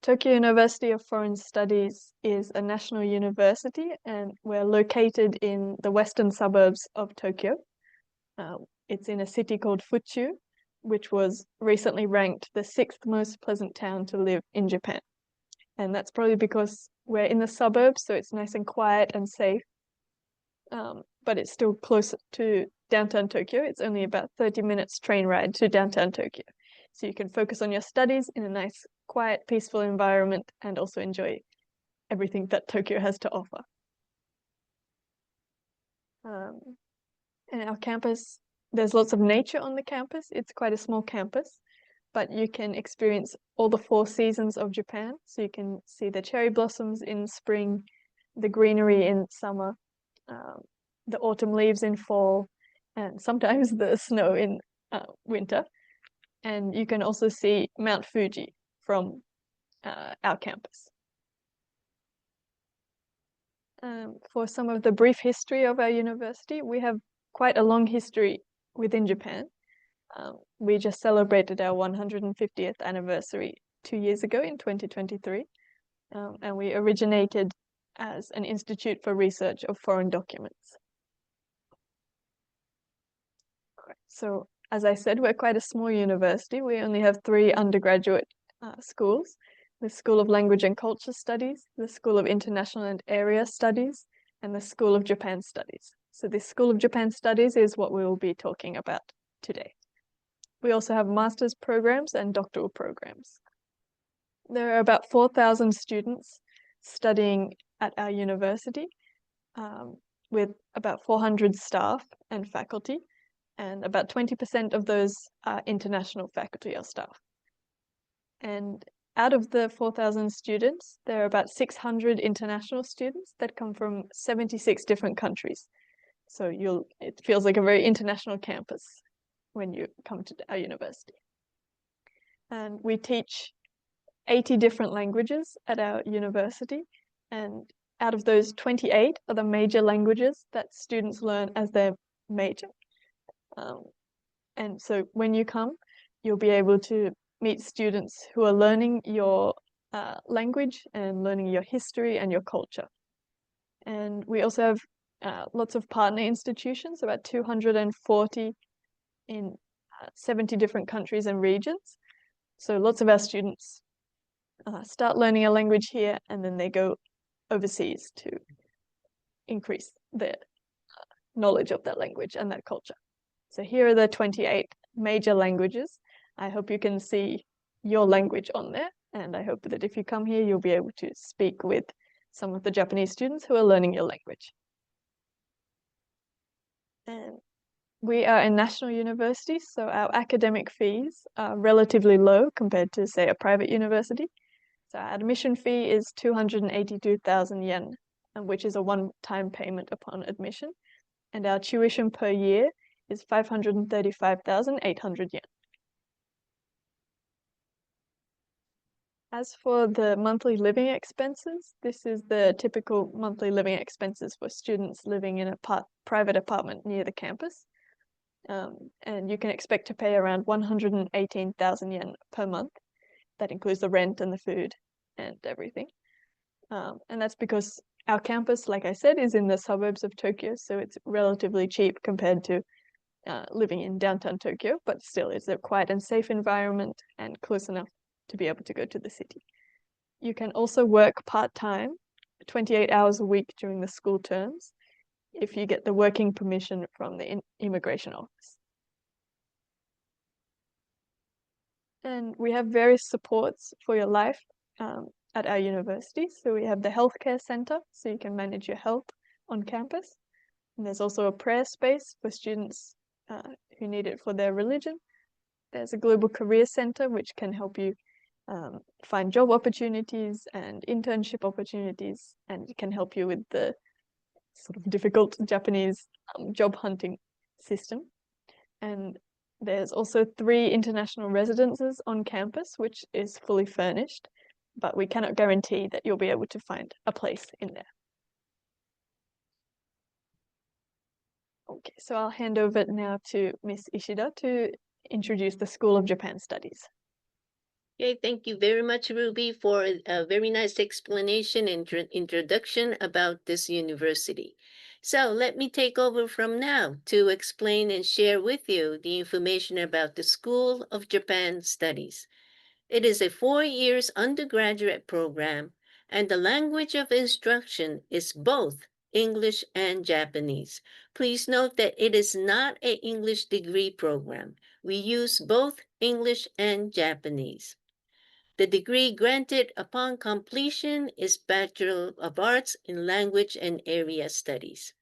Tokyo University of Foreign Studies is a national university, and we're located in the western suburbs of Tokyo. It's in a city called Fuchu, which was recently ranked the 6th most pleasant town to live in Japan. And that's probably because we're in the suburbs, so it's nice and quiet and safe. But it's still close to downtown Tokyo. It's only about 30 minutes train ride to downtown Tokyo. So you can focus on your studies in a nice, quiet, peaceful environment and also enjoy everything that Tokyo has to offer. And our campus, there's lots of nature on the campus. It's quite a small campus, but you can experience all the 4 seasons of Japan. So you can see the cherry blossoms in spring, the greenery in summer, the autumn leaves in fall, and sometimes the snow in winter. And you can also see Mount Fuji from our campus. For some of the brief history of our university, we have quite a long history within Japan. We just celebrated our 150th anniversary 2 years ago in 2023, and we originated as an institute for research of foreign documents. So, as I said, we're quite a small university. We only have 3 undergraduate schools: the School of Language and Culture Studies, the School of International and Area Studies, and the School of Japan Studies. So this School of Japan Studies is what we will be talking about today. We also have master's programs and doctoral programs. There are about 4,000 students studying at our university, with about 400 staff and faculty, and about 20% of those are international faculty or staff. And out of the 4,000 students, there are about 600 international students that come from 76 different countries. So it feels like a very international campus when you come to our university. And we teach 80 different languages at our university, and out of those, 28 are the major languages that students learn as their major. And so when you come, you'll be able to meet students who are learning your language and learning your history and your culture. And we also have lots of partner institutions, about 240 in 70 different countries and regions. So lots of our students start learning a language here, and then they go overseas to increase their knowledge of that language and that culture. So here are the 28 major languages. I hope you can see your language on there, and I hope that if you come here, you'll be able to speak with some of the Japanese students who are learning your language. And we are a national university, so our academic fees are relatively low compared to, say, a private university. So our admission fee is 282,000 yen, which is a one-time payment upon admission. And our tuition per year is 535,800 yen. As for the monthly living expenses, this is the typical monthly living expenses for students living in a private apartment near the campus. And you can expect to pay around 118,000 yen per month. That includes the rent and the food and everything. And that's because our campus, like I said, is in the suburbs of Tokyo, so it's relatively cheap compared to living in downtown Tokyo, but still it's a quiet and safe environment and close enough to be able to go to the city. You can also work part-time, 28 hours a week during the school terms, if you get the working permission from the immigration office. And we have various supports for your life at our university. So we have the healthcare center, so you can manage your health on campus. And there's also a prayer space for students who need it for their religion. There's a global career center, which can help you find job opportunities and internship opportunities, and it can help you with the sort of difficult Japanese job hunting system. And there's also 3 international residences on campus, which is fully furnished, but we cannot guarantee that you'll be able to find a place in there. Okay, so I'll hand over now to Miss Ishida to introduce the School of Japan Studies. Okay, thank you very much, Ruby, for a very nice explanation and introduction about this university. So let me take over from now to explain and share with you the information about the School of Japan Studies. It is a 4 years undergraduate program, and the language of instruction is both English and Japanese. Please note that it is not an English degree program. We use both English and Japanese. The degree granted upon completion is Bachelor of Arts in Language and Area Studies.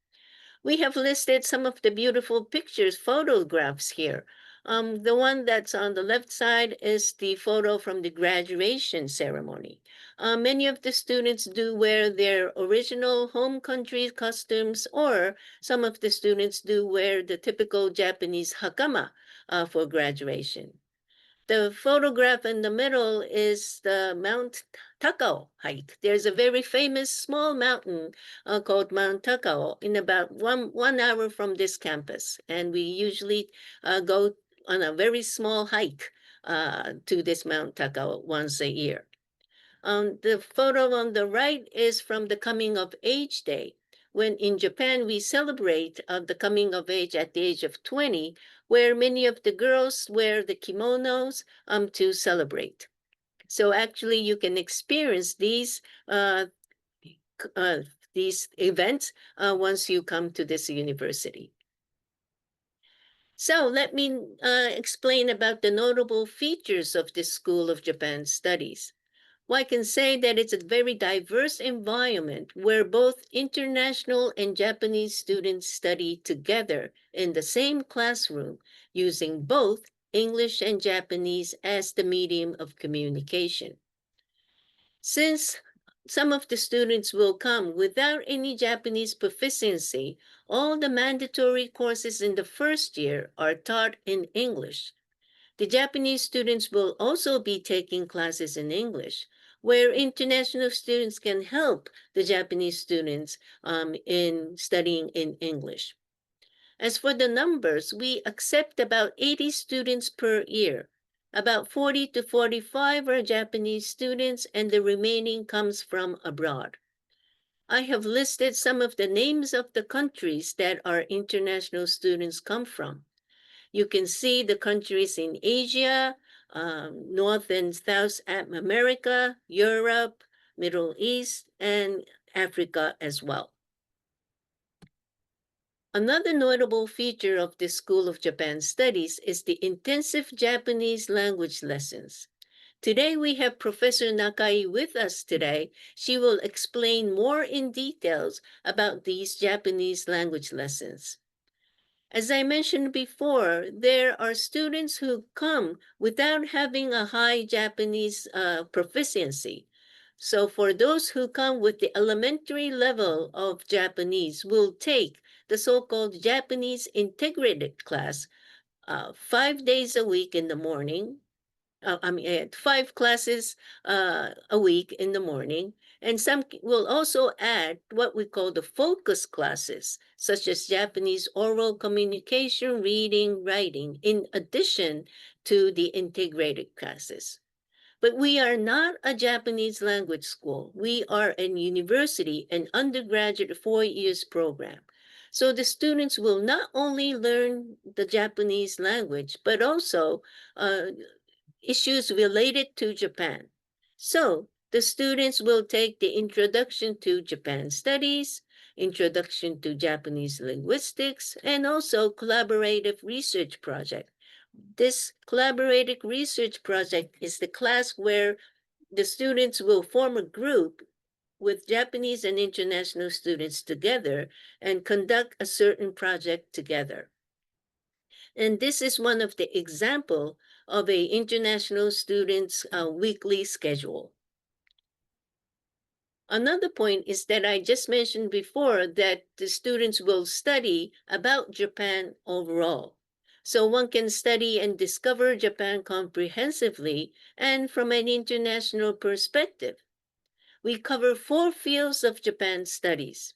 We have listed some of the beautiful pictures, photographs here. The one that's on the left side is the photo from the graduation ceremony. Many of the students do wear their original home country costumes, or some of the students do wear the typical Japanese hakama for graduation. The photograph in the middle is the Mount Takao hike. There's a very famous small mountain called Mount Takao in about one hour from this campus. And we usually go on a very small hike to this Mount Takao once a year. The photo on the right is from the Coming of Age Day, when in Japan we celebrate the coming of age at the age of 20, where many of the girls wear the kimonos to celebrate. So actually, you can experience these events once you come to this university. So let me explain about the notable features of this School of Japan Studies. Well, I can say that it's a very diverse environment where both international and Japanese students study together in the same classroom using both English and Japanese as the medium of communication. Since some of the students will come without any Japanese proficiency, all the mandatory courses in the first year are taught in English. The Japanese students will also be taking classes in English, where international students can help the Japanese students in studying in English. As for the numbers, we accept about 80 students per year. About 40 to 45 are Japanese students, and the remaining comes from abroad. I have listed some of the names of the countries that our international students come from. You can see the countries in Asia, North and South America, Europe, Middle East, and Africa as well. Another notable feature of the School of Japan Studies is the intensive Japanese language lessons. Today we have Professor Nakai with us today. She will explain more in details about these Japanese language lessons. As I mentioned before, there are students who come without having a high Japanese proficiency. So for those who come with the elementary level of Japanese, will take the so-called Japanese integrated class 5 days a week in the morning, 5 classes a week in the morning. And some will also add what we call the focus classes, such as Japanese oral communication, reading, writing, in addition to the integrated classes. But we are not a Japanese language school. We are a university, an undergraduate 4 years program. So the students will not only learn the Japanese language, but also issues related to Japan. So the students will take the Introduction to Japan Studies, Introduction to Japanese Linguistics, and also Collaborative Research Project. This collaborative research project is the class where the students will form a group with Japanese and international students together and conduct a certain project together. And this is one of the example of a international students weekly schedule. Another point is that I just mentioned before that the students will study about Japan overall. So one can study and discover Japan comprehensively and from an international perspective. We cover 4 fields of Japan studies.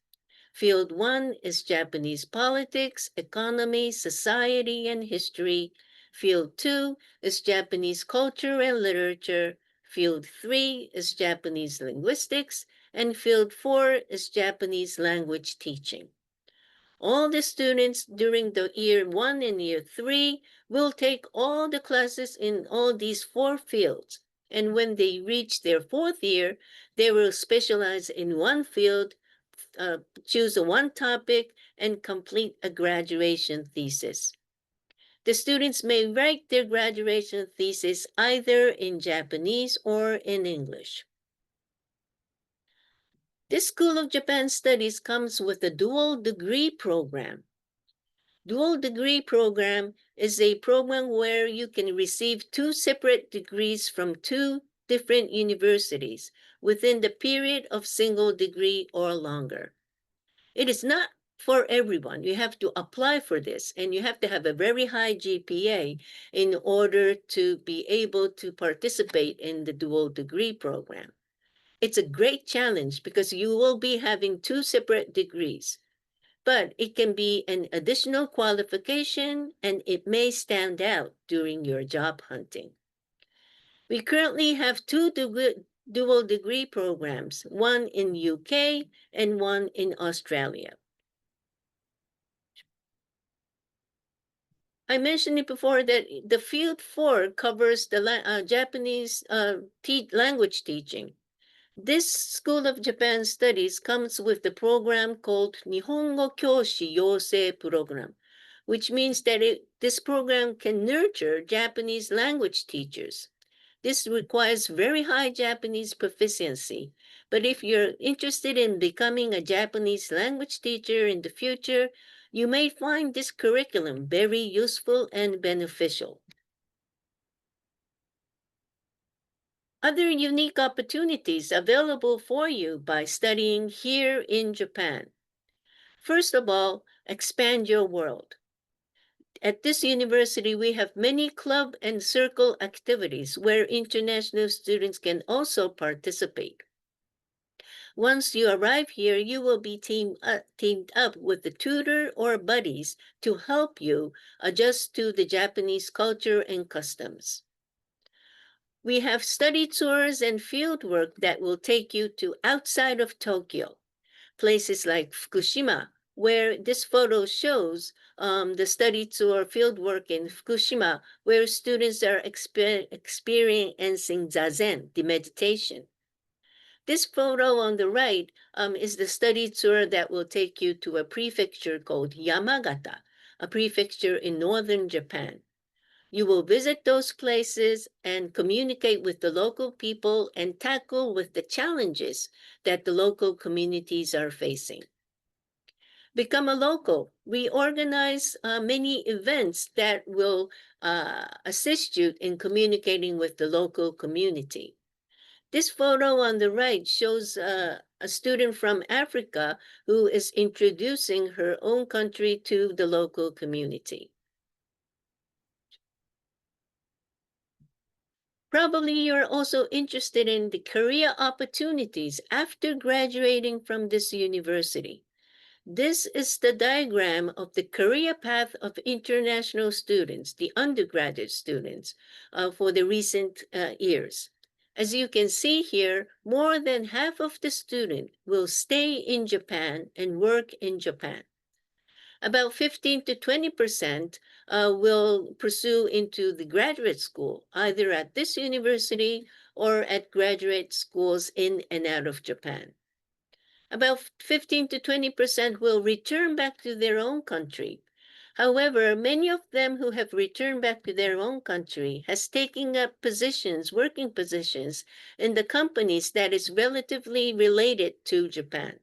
Field 1 is Japanese politics, economy, society, and history. Field 2 is Japanese culture and literature. Field 3 is Japanese linguistics. And Field 4 is Japanese language teaching. All the students during the year 1 and year 3 will take all the classes in all these 4 fields. And when they reach their 4th year, they will specialize in one field, choose one topic, and complete a graduation thesis. The students may write their graduation thesis either in Japanese or in English. This School of Japan Studies comes with a dual degree program. Dual degree program is a program where you can receive 2 separate degrees from 2 different universities within the period of single degree or longer. It is not for everyone. You have to apply for this, and you have to have a very high GPA in order to be able to participate in the dual degree program. It's a great challenge because you will be having 2 separate degrees, but it can be an additional qualification and it may stand out during your job hunting. We currently have 2 dual degree programs, one in UK and one in Australia. I mentioned it before that the Field 4 covers the Japanese language teaching. This School of Japan Studies comes with the program called Nihongo Kyoshi Yosei Program, which means that this program can nurture Japanese language teachers. This requires very high Japanese proficiency, but if you're interested in becoming a Japanese language teacher in the future, you may find this curriculum very useful and beneficial. Other unique opportunities available for you by studying here in Japan. First of all, expand your world. At this university, we have many club and circle activities where international students can also participate. Once you arrive here, you will be teamed up with the tutor or buddies to help you adjust to the Japanese culture and customs. We have study tours and field work that will take you to outside of Tokyo, places like Fukushima, where this photo shows the study tour field work in Fukushima, where students are experiencing zazen, the meditation. This photo on the right is the study tour that will take you to a prefecture called Yamagata, a prefecture in northern Japan. You will visit those places and communicate with the local people and tackle with the challenges that the local communities are facing. Become a local. We organize many events that will assist you in communicating with the local community. This photo on the right shows a student from Africa who is introducing her own country to the local community. Probably you're also interested in the career opportunities after graduating from this university. This is the diagram of the career path of international students, the undergraduate students, for the recent years. As you can see here, more than half of the students will stay in Japan and work in Japan. About 15 to 20% will pursue into the graduate school, either at this university or at graduate schools in and out of Japan. About 15 to 20% will return back to their own country. However, many of them who have returned back to their own country has taken up positions, working positions, in the companies that is relatively related to Japan.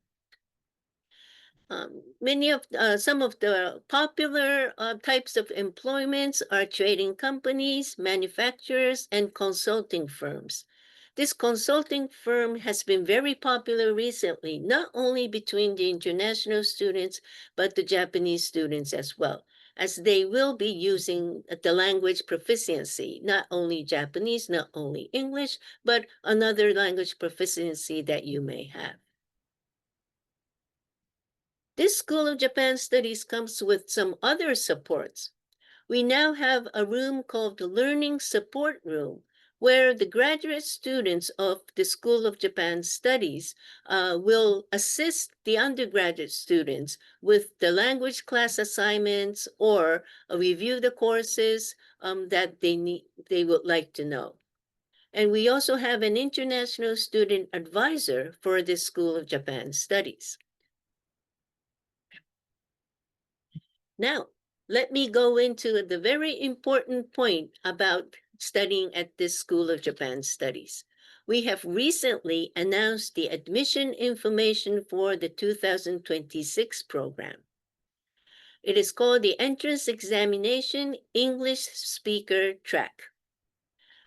Some of the popular types of employments are trading companies, manufacturers, and consulting firms. This consulting firm has been very popular recently, not only between the international students, but the Japanese students as well, as they will be using the language proficiency, not only Japanese, not only English, but another language proficiency that you may have. This School of Japan Studies comes with some other supports. We now have a room called the Learning Support Room, where the graduate students of the School of Japan Studies will assist the undergraduate students with the language class assignments or review the courses that they would like to know. And we also have an international student advisor for the School of Japan Studies. Now, let me go into the very important point about studying at this School of Japan Studies. We have recently announced the admission information for the 2026 program. It is called the Entrance Examination English Speaker Track.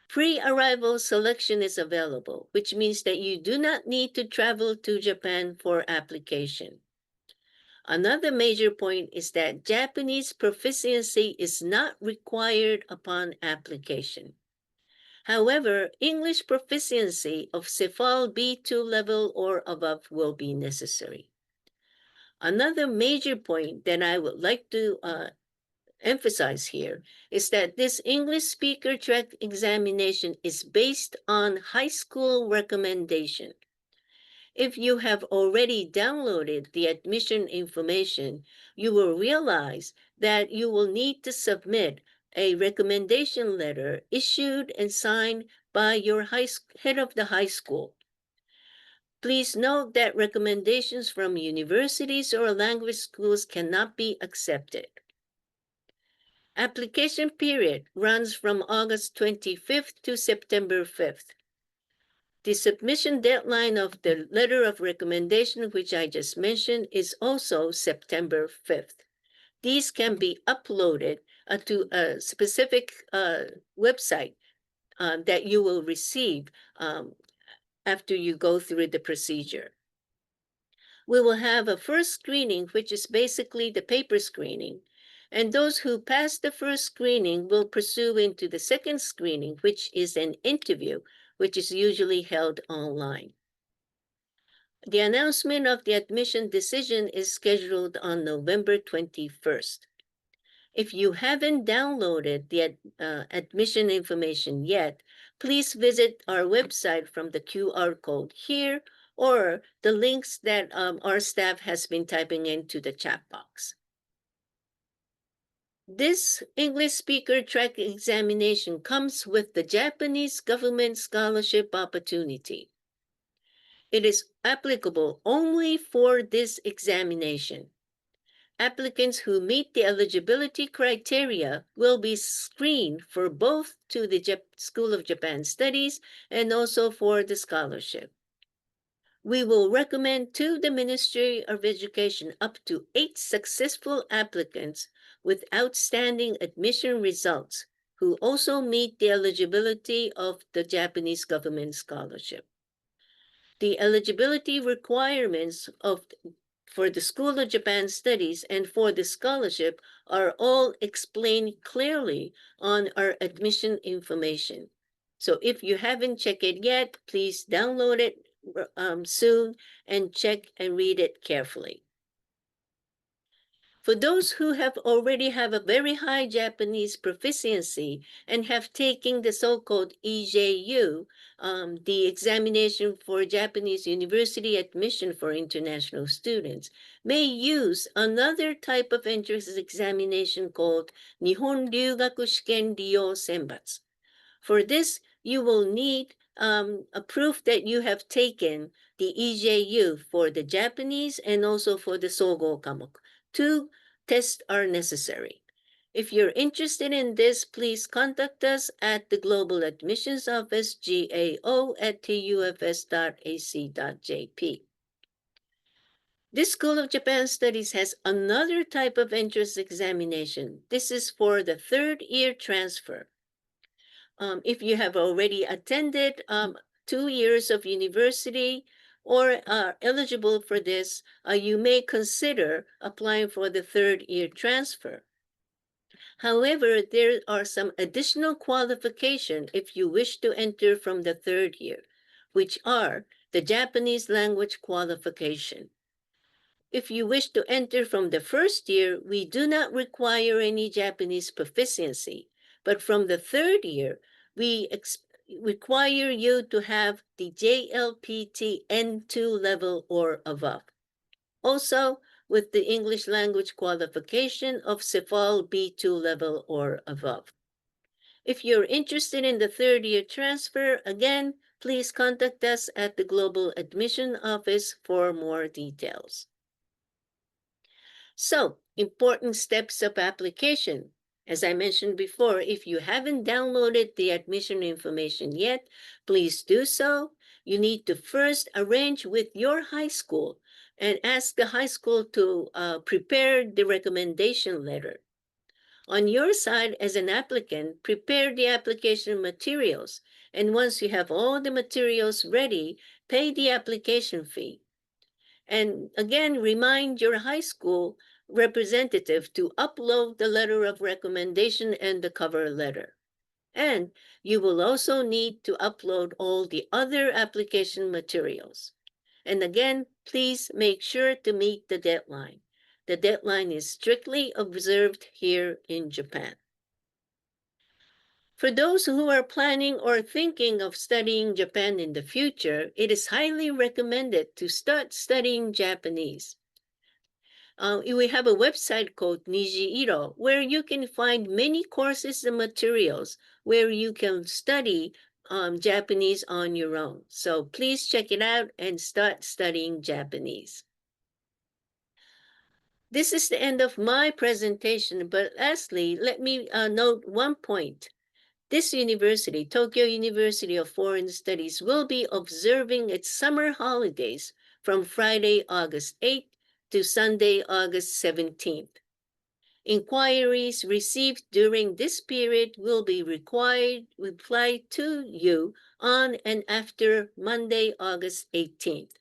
Pre-arrival selection is available, which means that you do not need to travel to Japan for application. Another major point is that Japanese proficiency is not required upon application. However, English proficiency of CEFAL B2 level or above will be necessary. Another major point that I would like to emphasize here is that this English speaker track examination is based on high school recommendation. If you have already downloaded the admission information, you will realize that you will need to submit a recommendation letter issued and signed by your head of the high school. Please note that recommendations from universities or language schools cannot be accepted. Application period runs from August 25th to September 5th. The submission deadline of the letter of recommendation, which I just mentioned, is also September 5th. These can be uploaded to a specific website that you will receive after you go through the procedure. We will have a first screening, which is basically the paper screening. And those who pass the first screening will pursue into the second screening, which is an interview, which is usually held online. The announcement of the admission decision is scheduled on November 21st. If you haven't downloaded the admission information yet, please visit our website from the QR code here or the links that our staff has been typing into the chat box. This English speaker track examination comes with the Japanese government scholarship opportunity. It is applicable only for this examination. Applicants who meet the eligibility criteria will be screened for both to the School of Japan Studies and also for the scholarship. We will recommend to the Ministry of Education up to 8 successful applicants with outstanding admission results who also meet the eligibility of the Japanese government scholarship. The eligibility requirements for the School of Japan Studies and for the scholarship are all explained clearly on our admission information. So if you haven't checked it yet, please download it soon and check and read it carefully. For those who already have a very high Japanese proficiency and have taken the so-called EJU, the examination for Japanese university admission for international students, may use another type of entrance examination called Nihon Ryugaku Shiken Ryo Senbatsu. For this, you will need a proof that you have taken the EJU for the Japanese and also for the Sogo Kamok. 2 tests are necessary. If you're interested in this, please contact us at the Global Admissions Office, gao@tufs.ac.jp. This School of Japan Studies has another type of entrance examination. This is for the 3rd-year transfer. If you have already attended 2 years of university, or are eligible for this, you may consider applying for the 3rd-year transfer. However, there are some additional qualifications if you wish to enter from the 3rd year, which are the Japanese language qualification. If you wish to enter from the first year, we do not require any Japanese proficiency. But from the third year, we require you to have the JLPT N2 level or above. Also, with the English language qualification of CEFAL B2 level or above. If you're interested in the third year transfer, again, please contact us at the Global Admission Office for more details. So, important steps of application. As I mentioned before, if you haven't downloaded the admission information yet, please do so. You need to first arrange with your high school and ask the high school to prepare the recommendation letter. On your side, as an applicant, prepare the application materials. And once you have all the materials ready, pay the application fee. And again, remind your high school representative to upload the letter of recommendation and the cover letter. And you will also need to upload all the other application materials. And again, please make sure to meet the deadline. The deadline is strictly observed here in Japan. For those who are planning or thinking of studying Japan in the future, it is highly recommended to start studying Japanese. We have a website called Nijiiro, where you can find many courses and materials where you can study Japanese on your own. So please check it out and start studying Japanese. This is the end of my presentation, but lastly, let me note one point. This university, Tokyo University of Foreign Studies, will be observing its summer holidays from Friday, August 8th to Sunday, August 17th. Inquiries received during this period will be replied to you on and after Monday, August 18th.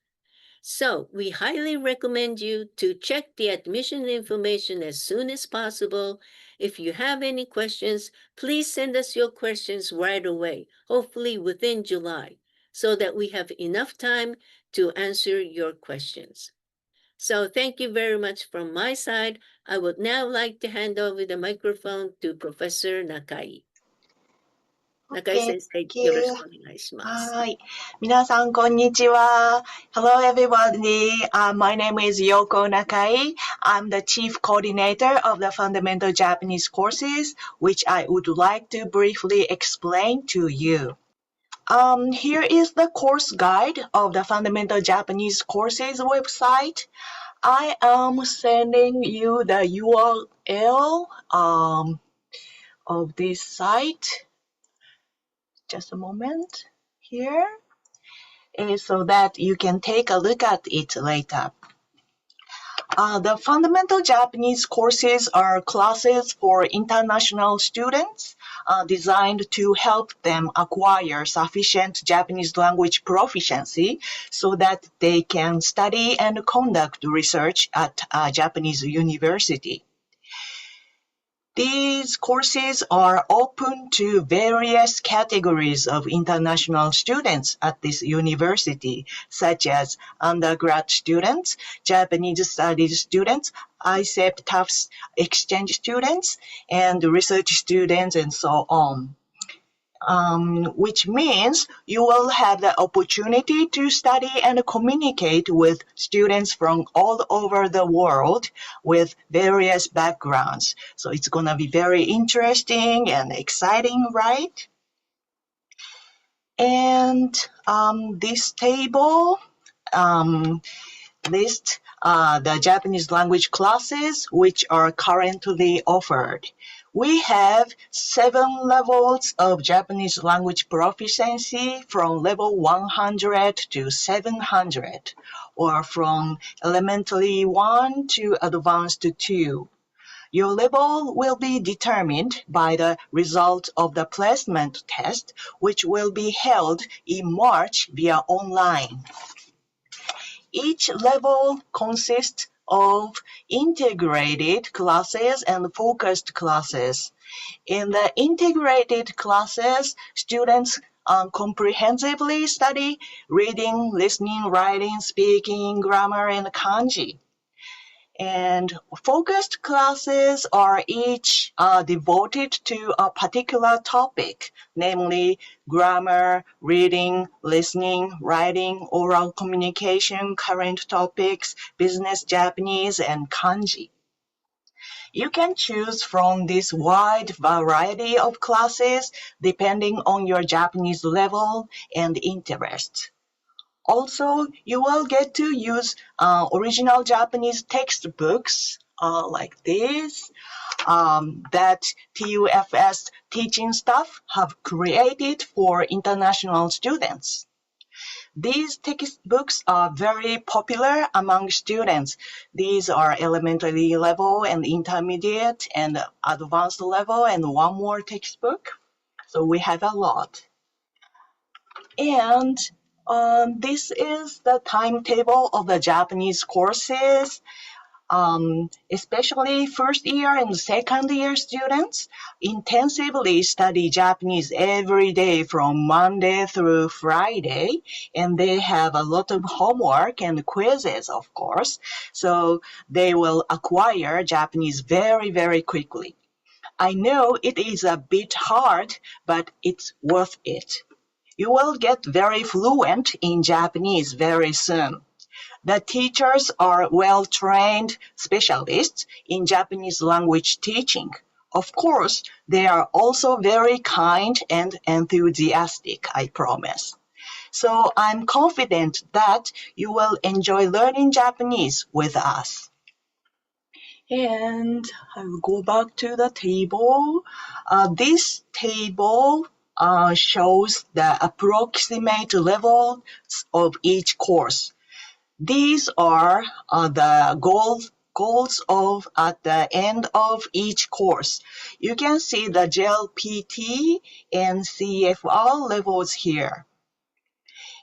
So we highly recommend you to check the admission information as soon as possible. If you have any questions, please send us your questions right away, hopefully within July, so that we have enough time to answer your questions. So thank you very much from my side. I would now like to hand over the microphone to Professor Nakai. Nakai sensei, よろしくお願いします。はい。皆さん、こんにちは。Hello, everybody. My name is Yoko Nakai. I'm the Chief Coordinator of the Fundamental Japanese courses, which I would like to briefly explain to you. Here is the course guide of the Fundamental Japanese courses website. I am sending you the URL of this site. Just a moment here, so that you can take a look at it later. The fundamental Japanese courses are classes for international students designed to help them acquire sufficient Japanese language proficiency so that they can study and conduct research at a Japanese university. These courses are open to various categories of international students at this university, such as undergrad students, Japanese studies students, ICEP TUFS exchange students, and research students, and so on. Which means you will have the opportunity to study and communicate with students from all over the world with various backgrounds. So it's going to be very interesting and exciting, right? And this table lists the Japanese language classes which are currently offered. We have 7 levels of Japanese language proficiency from level 100 to 700, or from elementary 1 to advanced 2. Your level will be determined by the result of the placement test, which will be held in March via online. Each level consists of integrated classes and focused classes. In the integrated classes, students comprehensively study reading, listening, writing, speaking, grammar, and kanji. And focused classes are each devoted to a particular topic, namely grammar, reading, listening, writing, oral communication, current topics, business Japanese, and kanji. You can choose from this wide variety of classes depending on your Japanese level and interest. Also, you will get to use original Japanese textbooks like this that TUFS teaching staff have created for international students. These textbooks are very popular among students. These are elementary level and intermediate and advanced level and one more textbook. So we have a lot. And this is the timetable of the Japanese courses. Especially first year and second year students intensively study Japanese every day from Monday through Friday, and they have a lot of homework and quizzes, of course, so they will acquire Japanese very, very quickly. I know it is a bit hard, but it's worth it. You will get very fluent in Japanese very soon. The teachers are well-trained specialists in Japanese language teaching. Of course, they are also very kind and enthusiastic, I promise. So I'm confident that you will enjoy learning Japanese with us. And I will go back to the table. This table shows the approximate levels of each course. These are the goals of at the end of each course. You can see the JLPT and CFR levels here.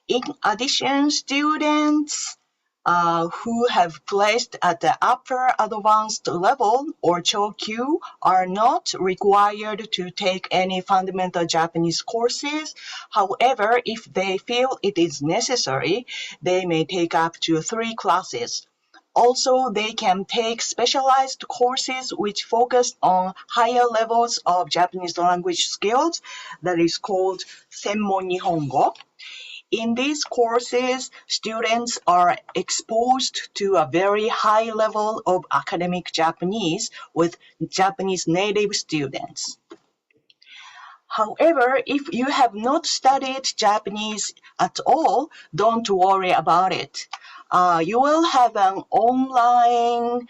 In addition, students who have placed at the upper advanced level or Chokyu are not required to take any fundamental Japanese courses. However, if they feel it is necessary, they may take up to 3 classes. Also, they can take specialized courses which focus on higher levels of Japanese language skills. That is called Senmon Nihongo. In these courses, students are exposed to a very high level of academic Japanese with Japanese native students. However, if you have not studied Japanese at all, don't worry about it. You will have an online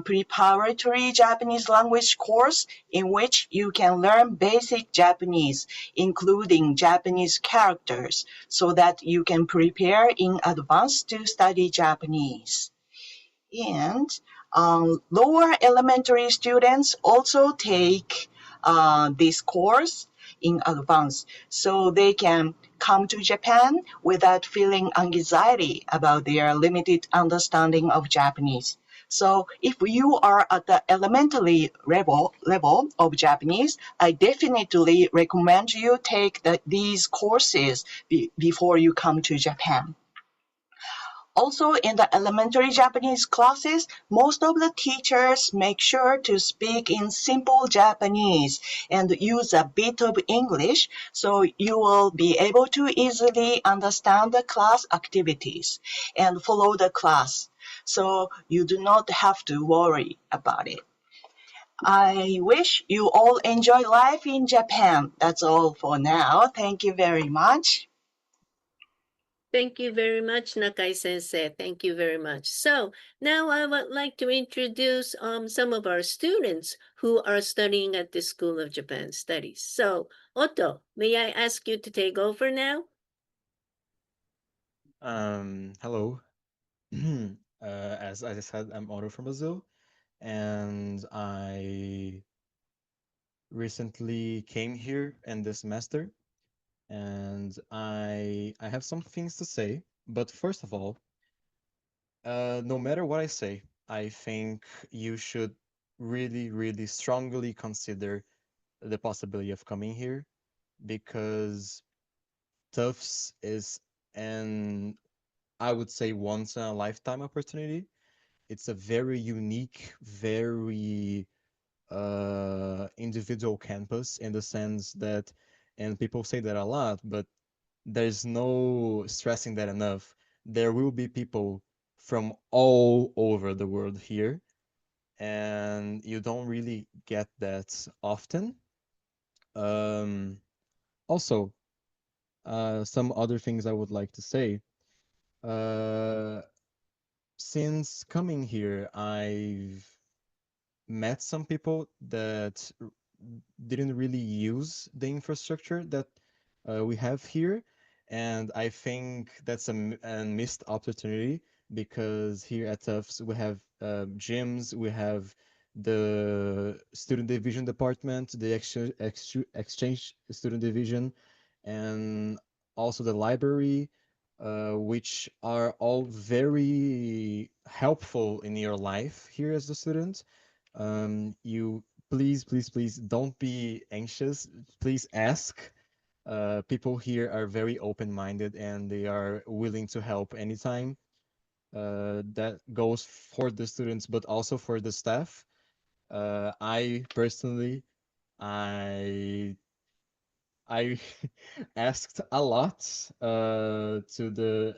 preparatory Japanese language course in which you can learn basic Japanese, including Japanese characters, so that you can prepare in advance to study Japanese. And lower elementary students also take this course in advance, so they can come to Japan without feeling anxiety about their limited understanding of Japanese. So if you are at the elementary level of Japanese, I definitely recommend you take these courses before you come to Japan. Also, in the elementary Japanese classes, most of the teachers make sure to speak in simple Japanese and use a bit of English, so you will be able to easily understand the class activities and follow the class. So you do not have to worry about it. I wish you all enjoy life in Japan. That's all for now. Thank you very much. Thank you very much, Nakai-sensei. Thank you very much. So now I would like to introduce some of our students who are studying at the School of Japan Studies. So, Otto, may I ask you to take over now? Hello. As I said, I'm Otto from Brazil, and I recently came here in this semester, and I have some things to say. But first of all, no matter what I say, I think you should really, really strongly consider the possibility of coming here because TUFS is an, I would say, once in a lifetime opportunity. it's a very unique, very individual campus in the sense that, and people say that a lot, but there's no stressing that enough. There will be people from all over the world here, and you don't really get that often. Um, Also, some other things I would like to say. Uh, since coming here, I've met some people that didn't really use the infrastructure that we have here, and I think that's a missed opportunity because here at TUFS we have gyms, we have the student division department, the exchange student division, and also the library, which are all very helpful in your life here as a student. You please, please, please don't be anxious. Please ask. People here are very open-minded and they are willing to help anytime. That goes for the students, but also for the staff. I personally, I I asked a lot to the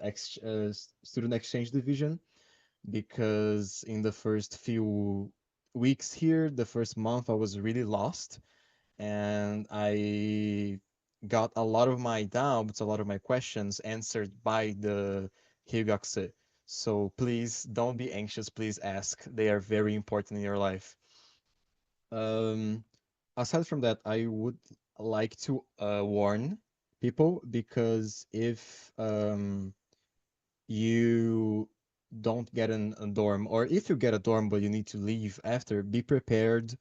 student exchange division because in the first few weeks here, the first month, I was really lost and I got a lot of my doubts, a lot of my questions answered by the Hyugakse. So please don't be anxious, please ask. They are very important in your life. Um, Aside from that, I would like to warn people because if you don't get a dorm, or if you get a dorm but you need to leave after, be prepared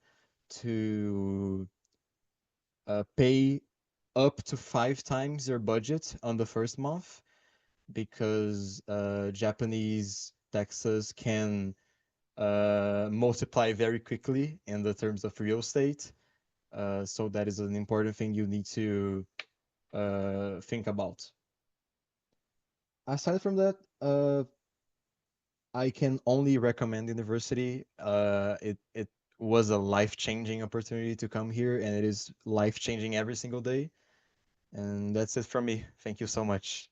to pay up to 5 times your budget on the first month because Japanese taxes can multiply very quickly in the terms of real estate. So that is an important thing you need to think about. Aside from that, I can only recommend university. It was a life-changing opportunity to come here, and it is life-changing every single day. And that's it from me. Thank you so much.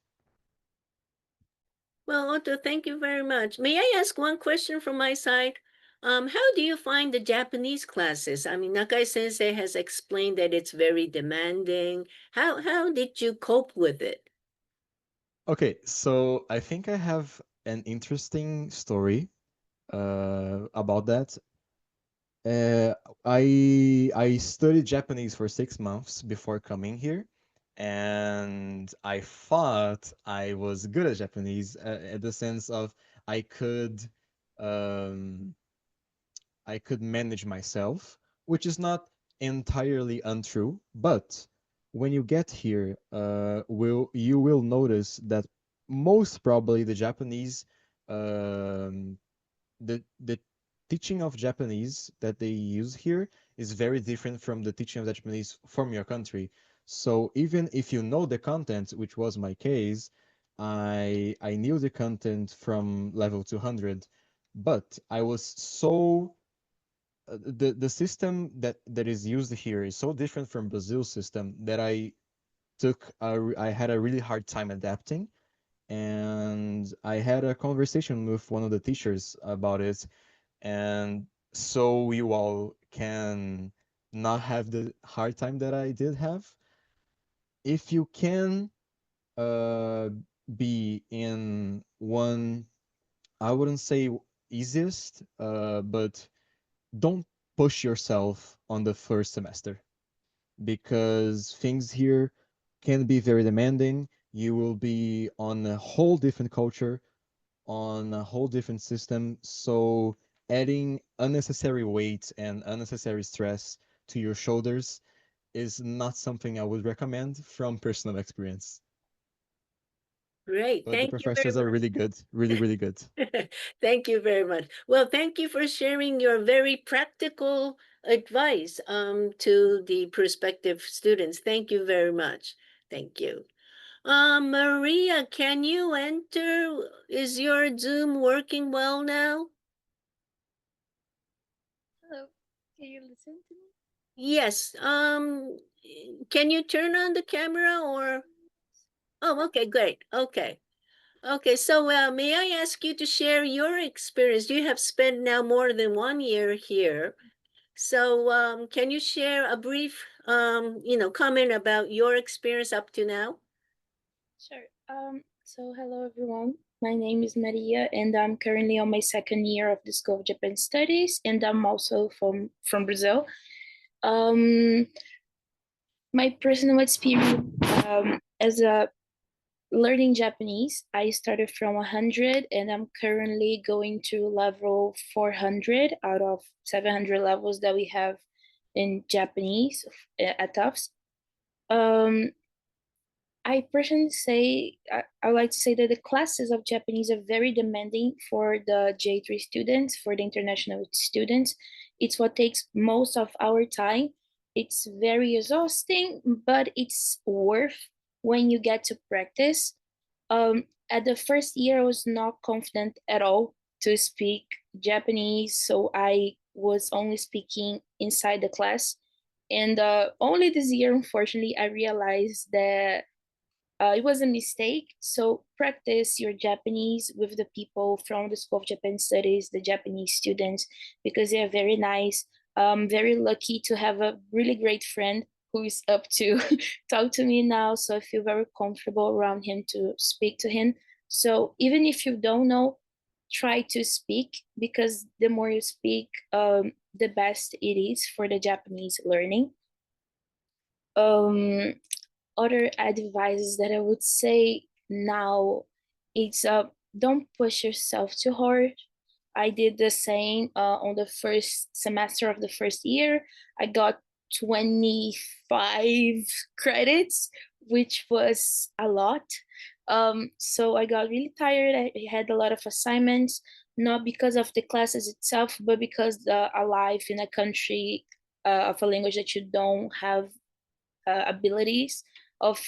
Well, Otto, thank you very much. May I ask one question from my side? How do you find the Japanese classes? I mean, Nakai Sensei has explained that it's very demanding. How did you cope with it? Okay, so I think I have an interesting story about that. Uh, I studied Japanese for 6 months before coming here, and I thought I was good at Japanese at the sense of I could um, I could manage myself, which is not entirely untrue. But when you get here, you will notice that most probably the Japanese um, the teaching of Japanese that they use here is very different from the teaching of Japanese from your country. So even if you know the content, which was my case, I knew the content from level 200, but I was so the system that is used here is so different from Brazil's system that I had a really hard time adapting, and I had a conversation with one of the teachers about it, and so you all can not have the hard time that I did have. If you can uh, be in one, I wouldn't say easiest, but don't push yourself on the first semester because things here can be very demanding. You will be on a whole different culture, on a whole different system. So adding unnecessary weight and unnecessary stress to your shoulders is not something I would recommend from personal experience. Great. But the Thank you very professors are really good, really, really good. much. Thank you very much. Well, thank you for sharing your very practical advice to the prospective students. Thank you very much. Thank you. Maria, can you enter? Is your Zoom working well now? Can you listen to me? Yes. Can you turn on the camera or? Oh, okay, great. Okay. Okay, so may I ask you to share your experience? You have spent now more than 1 year here. So can you share a brief, comment about your experience up to now? Sure. So hello everyone. My name is Maria and I'm currently on my second year of the School of Japan Studies and I'm also from Brazil. My personal experience as a learning Japanese, I started from 100 and I'm currently going to level 400 out of 700 levels that we have in Japanese at TUFS. I personally say, I like to say that the classes of Japanese are very demanding for the J3 students, for the international students. It's what takes most of our time. It's very exhausting, but it's worth when you get to practice. At the first year, I was not confident at all to speak Japanese, so I was only speaking inside the class. And only this year, unfortunately, I realized that it was a mistake. So practice your Japanese with the people from the School of Japan Studies, the Japanese students, because they are very nice. I'm very lucky to have a really great friend who is up to talk to me now. So I feel very comfortable around him to speak to him. So even if you don't know, try to speak because the more you speak, the best it is for the Japanese learning. Other advice that I would say now, it's don't push yourself too hard. I did the same on the first semester of the first year. I got 25 credits, which was a lot. So I got really tired. I had a lot of assignments, not because of the classes itself, but because a life in a country of a language that you don't have abilities of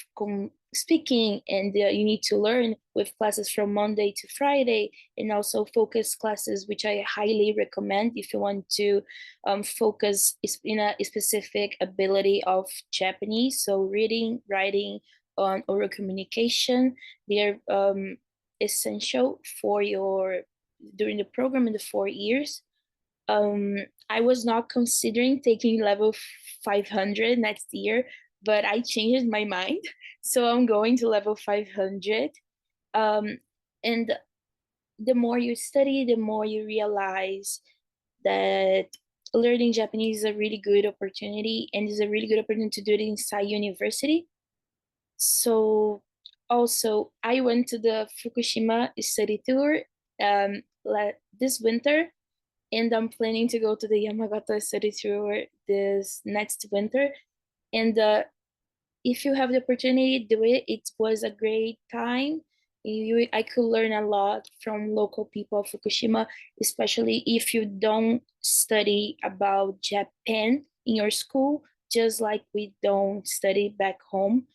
speaking, and you need to learn with classes from Monday to Friday, and also focus classes, which I highly recommend if you want to focus in a specific ability of Japanese. So reading, writing, on oral communication, they're essential for your during the program in the 4 years. I was not considering taking level 500 next year, but I changed my mind. So I'm going to level 500. And the more you study, the more you realize that learning Japanese is a really good opportunity, and is a really good opportunity to do it inside university. So also, I went to the Fukushima study tour this winter, and I'm planning to go to the Yamagata study tour this next winter. And if you have the opportunity, do it. It was a great time. I could learn a lot from local people of Fukushima, especially if you don't study about Japan in your school, just like we don't study back home.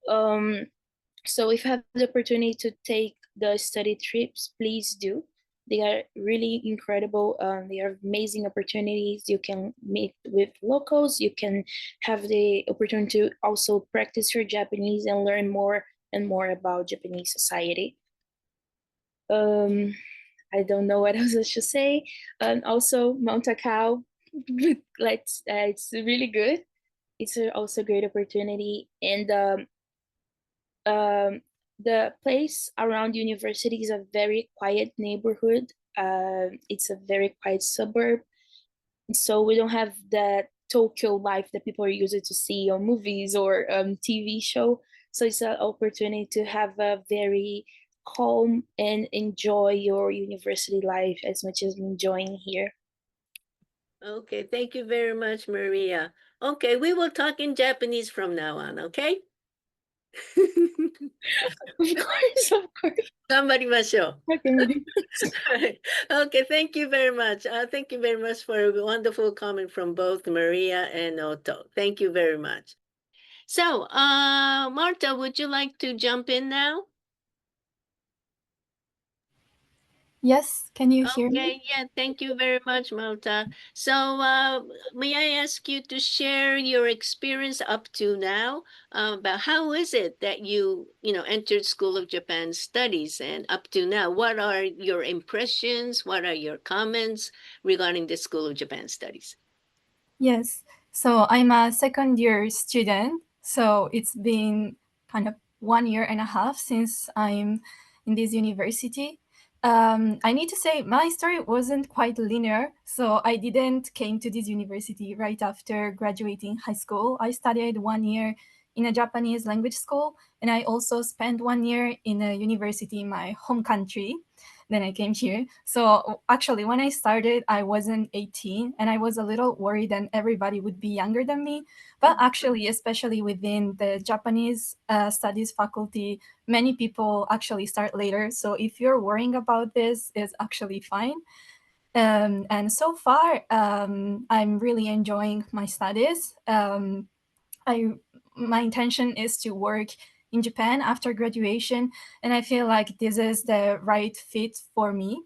So if you have the opportunity to take the study trips, please do. They are really incredible. They are amazing opportunities. You can meet with locals. You can have the opportunity to also practice your Japanese and learn more and more about Japanese society. I don't know what else I should say. And also Mount Takao, it's really good. It's also a great opportunity. And the place around university is a very quiet neighborhood. It's a very quiet suburb. So we don't have that Tokyo life that people are used to see on movies or TV show. So it's an opportunity to have a very calm and enjoy your university life as much as I'm enjoying here. Okay, thank you very much, Maria. Okay, we will talk in Japanese from now on, okay? Of course, of course. 頑張りましょう。 Okay. Okay, thank you very much. Thank you very much for a wonderful comment from both Maria and Otto. Thank you very much. So, Marta, would you like to jump in now? Yes, can you hear me? Okay, yeah, thank you very much, Malta. So, may I ask you to share your experience up to now about how is it that you know, entered School of Japan Studies, and up to now, what are your impressions? What are your comments regarding the School of Japan Studies? Yes. So I'm a second year student. So it's been kind of 1.5 years since I'm in this university. I need to say my story wasn't quite linear. So I didn't came to this university right after graduating high school. I studied 1 year in a Japanese language school, and I also spent 1 year in a university in my home country. Then I came here. So actually, when I started, I wasn't 18, and I was a little worried that everybody would be younger than me. But actually, especially within the Japanese studies faculty, many people actually start later. So if you're worrying about this, it's actually fine. And so far, I'm really enjoying my studies. I My intention is to work in Japan after graduation, and I feel like this is the right fit for me.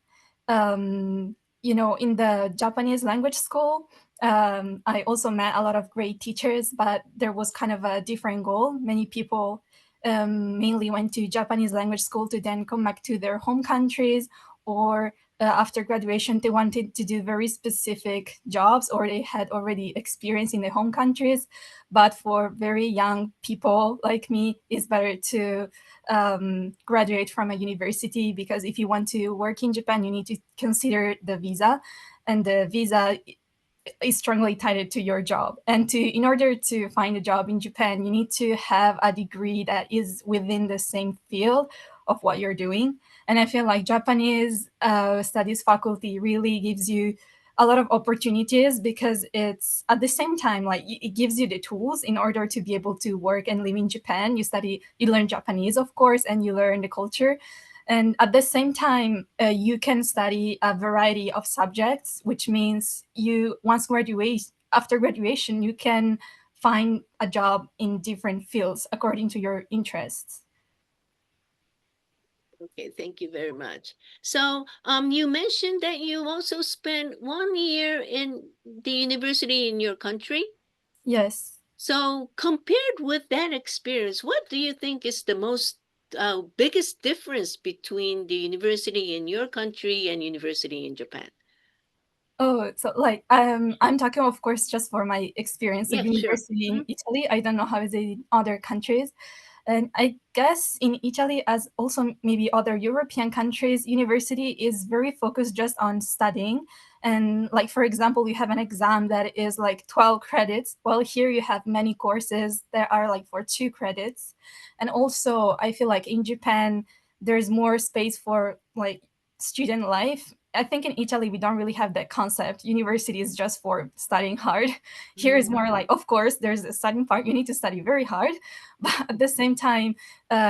In the Japanese language school, I also met a lot of great teachers, but there was kind of a different goal. Many people mainly went to Japanese language school to then come back to their home countries, or after graduation, they wanted to do very specific jobs, or they had already experience in their home countries. But for very young people like me, it's better to graduate from a university, because if you want to work in Japan, you need to consider the visa, and the visa is strongly tied to your job. And in order to find a job in Japan, you need to have a degree that is within the same field of what you're doing. And I feel like Japanese studies faculty really gives you a lot of opportunities, because it's at the same time like it gives you the tools in order to be able to work and live in Japan. You learn Japanese, of course, and you learn the culture. And at the same time, you can study a variety of subjects, which means after graduation, you can find a job in different fields according to your interests. Okay, thank you very much. So, you mentioned that you also spent 1 year in the university in your country. Yes. So, compared with that experience, what do you think is the most biggest difference between the university in your country and university in Japan? Oh, so like I'm talking, of course, just for my experience of Yeah, sure. university in Italy. I don't know how is it in other countries. And I guess in Italy, as also maybe other European countries, university is very focused just on studying. And like, for example, you have an exam that is like 12 credits. Well, here you have many courses that are like for 2 credits. And also, I feel like in Japan, there's more space for like student life. I think in Italy, we don't really have that concept. University is just for studying hard. Here is more like, of course, there's a studying part. You need to study very hard. But at the same time,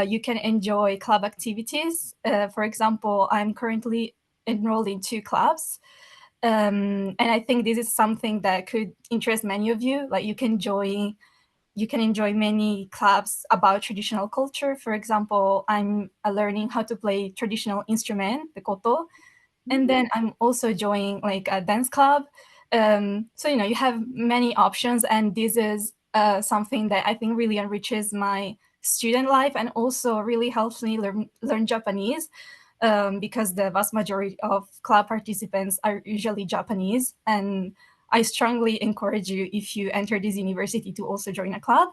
you can enjoy club activities. For example, I'm currently enrolled in 2 clubs. And I think this is something that could interest many of you. Like you can enjoy many clubs about traditional culture. For example, I'm learning how to play traditional instrument, the koto. And then I'm also joining like a dance club. So you have many options, and this is something that I think really enriches my student life, and also really helps me learn Japanese, because the vast majority of club participants are usually Japanese. And I strongly encourage you, if you enter this university, to also join a club.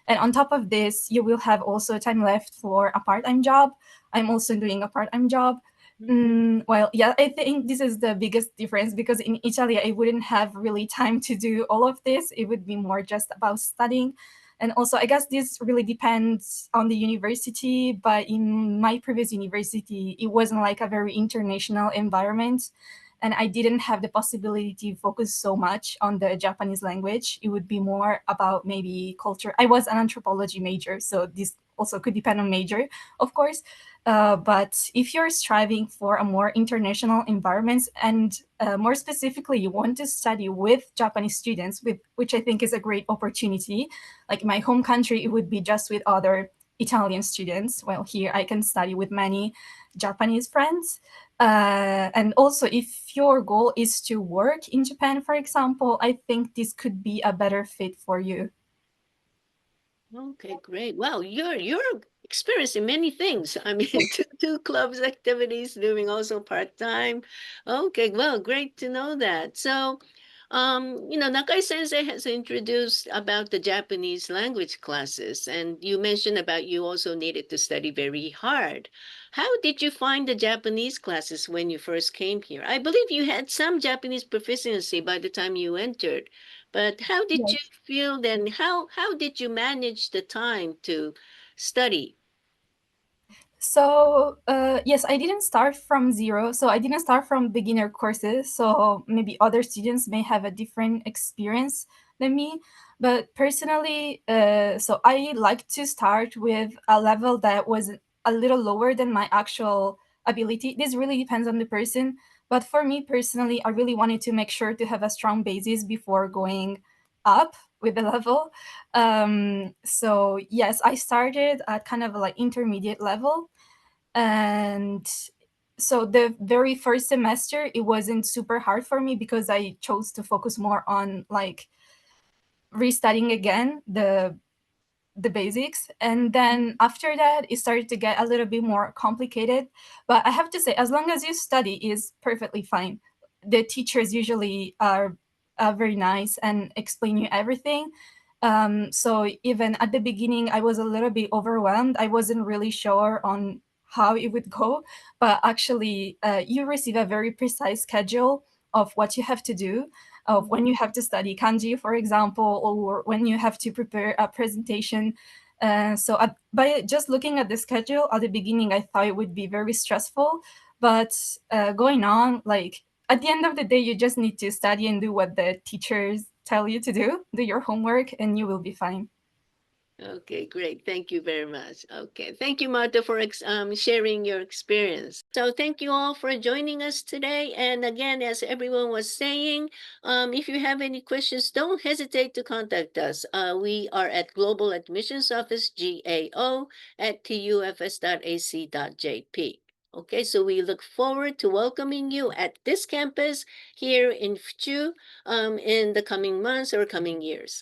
And on top of this, you will have also time left for a part-time job. I'm also doing a part-time job. Well, yeah, I think this is the biggest difference, because in Italy, I wouldn't have really time to do all of this. It would be more just about studying. And also, I guess this really depends on the university. But in my previous university, it wasn't like a very international environment. And I didn't have the possibility to focus so much on the Japanese language. It would be more about maybe culture. I was an anthropology major, so this also could depend on major, of course. But if you're striving for a more international environment, and more specifically, you want to study with Japanese students, which I think is a great opportunity. Like my home country, it would be just with other Italian students. Well, here I can study with many Japanese friends. And also, if your goal is to work in Japan, for example, I think this could be a better fit for you. Okay, great. Well, you're experiencing many things. I mean, two clubs activities, doing also part-time. Okay, well, great to know that. So, Nakai Sensei has introduced about the Japanese language classes, and you mentioned about you also needed to study very hard. How did you find the Japanese classes when you first came here? I believe you had some Japanese proficiency by the time you entered. But how did you Yes. feel then? How did you manage the time to study? So yes, I didn't start from zero. So I didn't start from beginner courses. So maybe other students may have a different experience than me. But personally, so I like to start with a level that was a little lower than my actual ability. This really depends on the person. But for me personally, I really wanted to make sure to have a strong basis before going up with the level. So yes, I started at kind of like intermediate level, and so the very first semester it wasn't super hard for me because I chose to focus more on like restudying again the basics, and then after that it started to get a little bit more complicated. But I have to say, as long as you study is perfectly fine. The teachers usually are very nice and explain you everything. So even at the beginning I was a little bit overwhelmed. I wasn't really sure on how it would go, but actually you receive a very precise schedule of what you have to do, of when you have to study kanji, for example, or when you have to prepare a presentation. By just looking at the schedule at the beginning, I thought it would be very stressful. But going on, like at the end of the day, you just need to study and do what the teachers tell you to do your homework, and you will be fine. Okay, great. Thank you very much. Okay, thank you, Marta, for sharing your experience. So thank you all for joining us today. And again, as everyone was saying, if you have any questions, don't hesitate to contact us. We are at Global Admissions Office, GAO, at tufs.ac.jp. Okay, so we look forward to welcoming you at this campus here in Fchu in the coming months or coming years.